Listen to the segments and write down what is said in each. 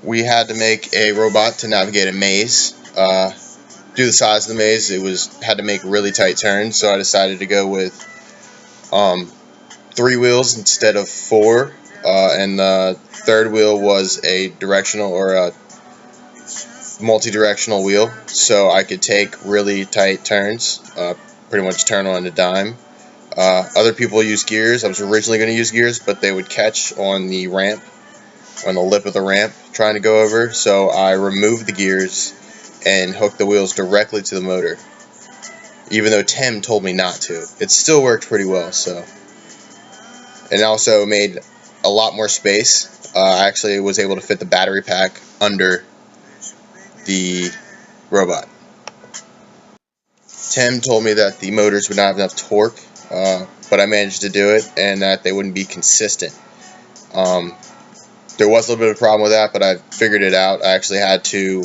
we had to make a robot to navigate a maze. Due to the size of the maze, had to make really tight turns, so I decided to go with 3 wheels instead of 4, and the third wheel was a directional or a multi-directional wheel, so I could take really tight turns, pretty much turn on a dime. Other people use gears. I was originally going to use gears, but they would catch on the ramp, on the lip of the ramp, trying to go over, so I removed the gears and hooked the wheels directly to the motor, even though Tim told me not to. It still worked pretty well, so. And also made a lot more space. I actually was able to fit the battery pack under the robot. Tim told me that the motors would not have enough torque, but I managed to do it, and that they wouldn't be consistent. There was a little bit of a problem with that, but I figured it out. I actually had to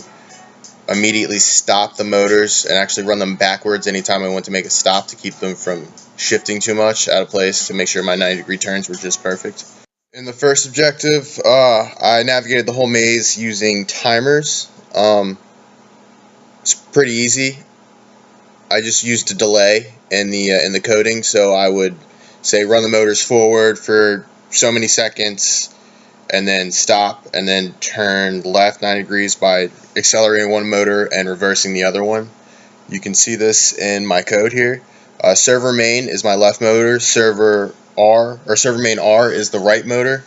immediately stop the motors and actually run them backwards anytime I went to make a stop to keep them from shifting too much out of place, to make sure my 90-degree turns were just perfect. In the first objective, I navigated the whole maze using timers. It's pretty easy. I just used a delay in the coding, so I would say run the motors forward for so many seconds, and then stop, and then turn left 90 degrees by accelerating one motor and reversing the other one. You can see this in my code here. Server main is my left motor. Server main R is the right motor.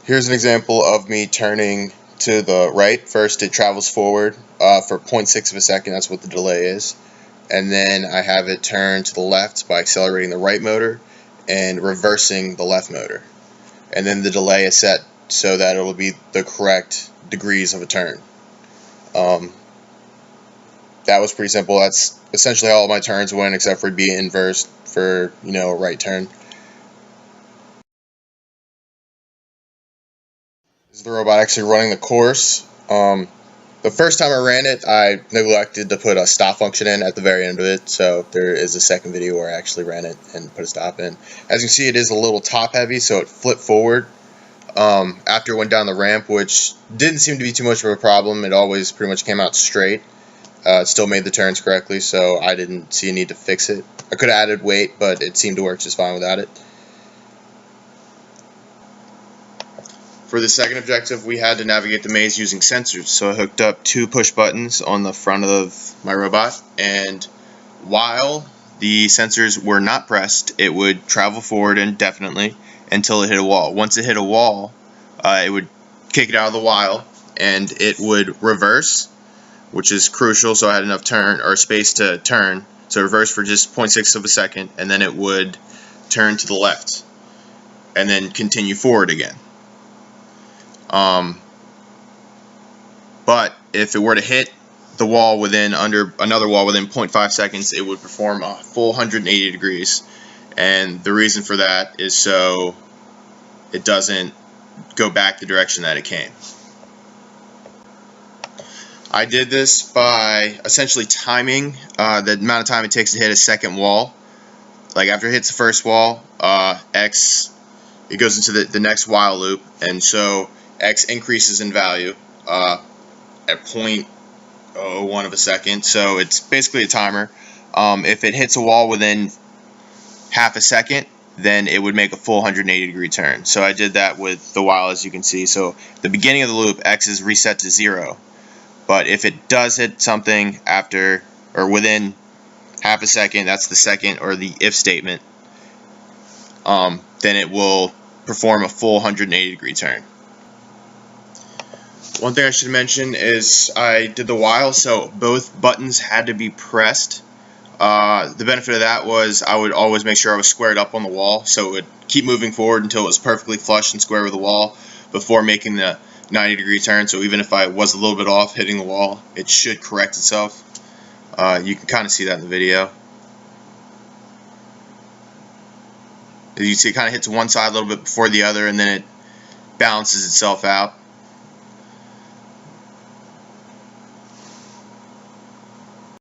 Here's an example of me turning to the right. First, it travels forward for 0.6 of a second. That's what the delay is. And then I have it turn to the left by accelerating the right motor and reversing the left motor. And then the delay is set so that it will be the correct degrees of a turn. That was pretty simple. That's essentially how all my turns went, except for being inversed for, a right turn. This is the robot actually running the course. The first time I ran it, I neglected to put a stop function in at the very end of it, so there is a second video where I actually ran it and put a stop in. As you can see, it is a little top heavy, so it flipped forward after it went down the ramp, which didn't seem to be too much of a problem. It always pretty much came out straight. It still made the turns correctly, so I didn't see a need to fix it. I could have added weight, but it seemed to work just fine without it. For the second objective, we had to navigate the maze using sensors, so I hooked up 2 push buttons on the front of my robot, and while the sensors were not pressed, it would travel forward indefinitely until it hit a wall. Once it hit a wall, it would kick it out of the while, and it would reverse, which is crucial, so I had enough space to turn, so reverse for just 0.6 of a second, and then it would turn to the left, and then continue forward again. But if it were to hit the wall another wall within 0.5 seconds, it would perform a full 180 degrees. And the reason for that is so it doesn't go back the direction that it came. I did this by essentially timing the amount of time it takes to hit a second wall. Like after it hits the first wall, it goes into the next while loop, and so X increases in value at 0.01 of a second, so it's basically a timer. If it hits a wall within half a second, then it would make a full 180 degree turn. So I did that with the while, as you can see. So the beginning of the loop, X is reset to 0, but if it does hit something after or within half a second, that's the second or the if statement, then it will perform a full 180 degree turn. One thing I should mention is I did the while, so both buttons had to be pressed. The benefit of that was I would always make sure I was squared up on the wall, so it would keep moving forward until it was perfectly flush and square with the wall before making the 90 degree turn. So even if I was a little bit off hitting the wall, it should correct itself. You can kind of see that in the video. As you see, it kind of hits one side a little bit before the other, and then it balances itself out.